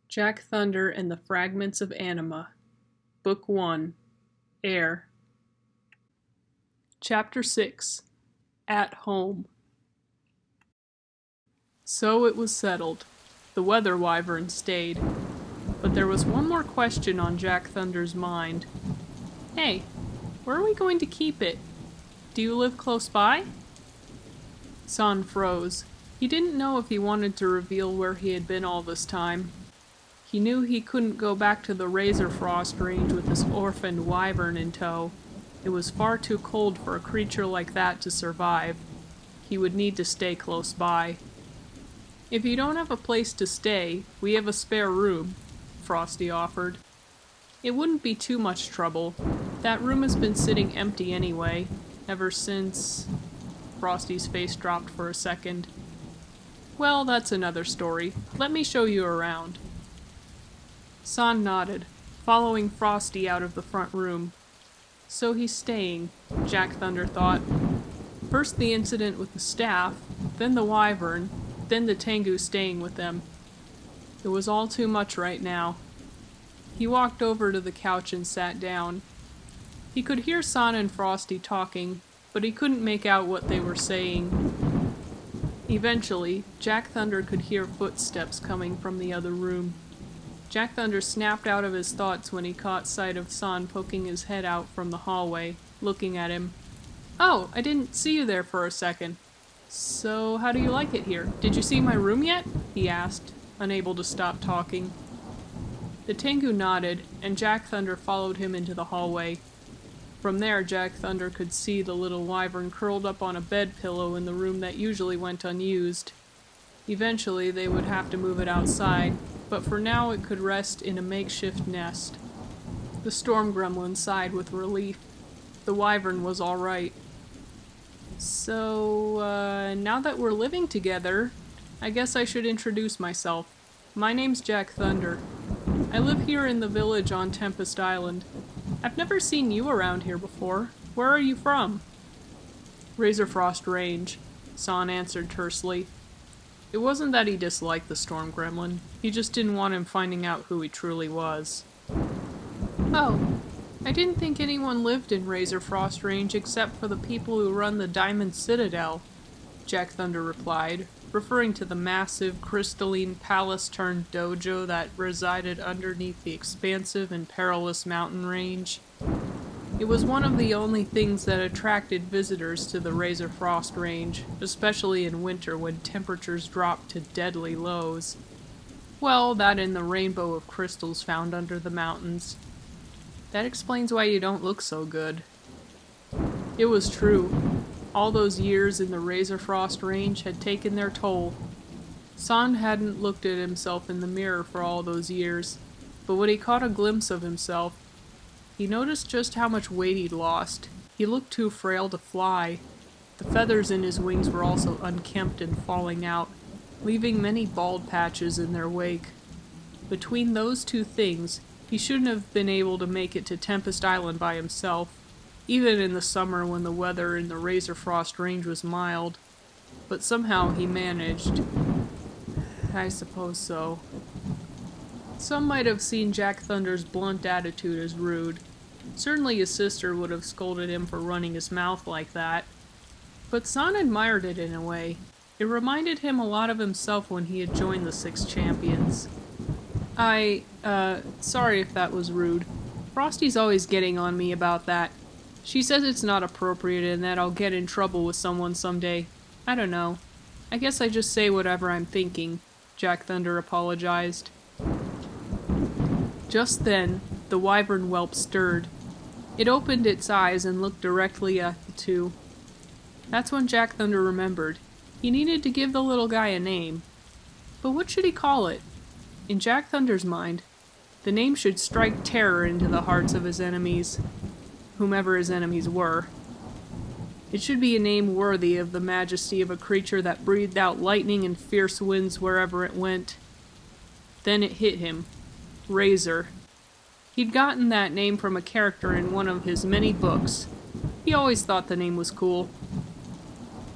Jack Thunder and the Fragments of Anima, Book 1, Air. Chapter 6, At Home. So it was settled. The weather wyvern stayed. But there was one more question on Jack Thunder's mind. Hey, where are we going to keep it? Do you live close by? San froze. He didn't know if he wanted to reveal where he had been all this time. He knew he couldn't go back to the Razor Frost range with this orphaned wyvern in tow. It was far too cold for a creature like that to survive. He would need to stay close by. If you don't have a place to stay, we have a spare room, Frosti offered. It wouldn't be too much trouble. That room has been sitting empty anyway, ever since... Frosti's face dropped for a second. Well, that's another story. Let me show you around. San nodded, following Frosti out of the front room. So he's staying, Jack Thunder thought. First the incident with the staff, then the wyvern, then the Tengu staying with them. It was all too much right now. He walked over to the couch and sat down. He could hear San and Frosti talking, but he couldn't make out what they were saying. Eventually, Jack Thunder could hear footsteps coming from the other room. Jack Thunder snapped out of his thoughts when he caught sight of San poking his head out from the hallway, looking at him. Oh, I didn't see you there for a second. So, how do you like it here? Did you see my room yet? He asked, unable to stop talking. The Tengu nodded, and Jack Thunder followed him into the hallway. From there, Jack Thunder could see the little wyvern curled up on a bed pillow in the room that usually went unused. Eventually, they would have to move it outside, but for now it could rest in a makeshift nest. The storm gremlin sighed with relief. The wyvern was all right. So, now that we're living together, I guess I should introduce myself. My name's Jack Thunder. I live here in the village on Tempest Island. I've never seen you around here before. Where are you from? Razor Frost Range, San answered tersely. It wasn't that he disliked the storm gremlin. He just didn't want him finding out who he truly was. Oh, I didn't think anyone lived in Razor Frost Range except for the people who run the Diamond Citadel, Jack Thunder replied, referring to the massive, crystalline palace-turned-dojo that resided underneath the expansive and perilous mountain range. It was one of the only things that attracted visitors to the Razor Frost Range, especially in winter when temperatures dropped to deadly lows. Well, that and the rainbow of crystals found under the mountains. That explains why you don't look so good. It was true. All those years in the Razor Frost Range had taken their toll. San hadn't looked at himself in the mirror for all those years, but when he caught a glimpse of himself, he noticed just how much weight he'd lost. He looked too frail to fly. The feathers in his wings were also unkempt and falling out, leaving many bald patches in their wake. Between those two things, he shouldn't have been able to make it to Tempest Island by himself, even in the summer when the weather in the Razor Frost Range was mild. But somehow he managed. I suppose so. Some might have seen Jack Thunder's blunt attitude as rude. Certainly his sister would have scolded him for running his mouth like that. But San admired it in a way. It reminded him a lot of himself when he had joined the Six Champions. Sorry if that was rude. Frosti's always getting on me about that. She says it's not appropriate and that I'll get in trouble with someone someday. I don't know. I guess I just say whatever I'm thinking, Jack Thunder apologized. Just then, the wyvern whelp stirred. It opened its eyes and looked directly at the two. That's when Jack Thunder remembered. He needed to give the little guy a name. But what should he call it? In Jack Thunder's mind, the name should strike terror into the hearts of his enemies, whomever his enemies were. It should be a name worthy of the majesty of a creature that breathed out lightning and fierce winds wherever it went. Then it hit him. Razor. He'd gotten that name from a character in one of his many books. He always thought the name was cool.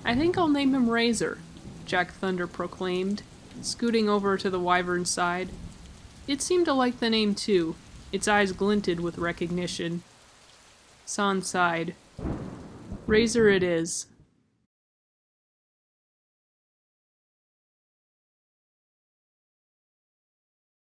I think I'll name him Razor, Jack Thunder proclaimed, scooting over to the wyvern's side. It seemed to like the name too. Its eyes glinted with recognition. San sighed. Razor it is.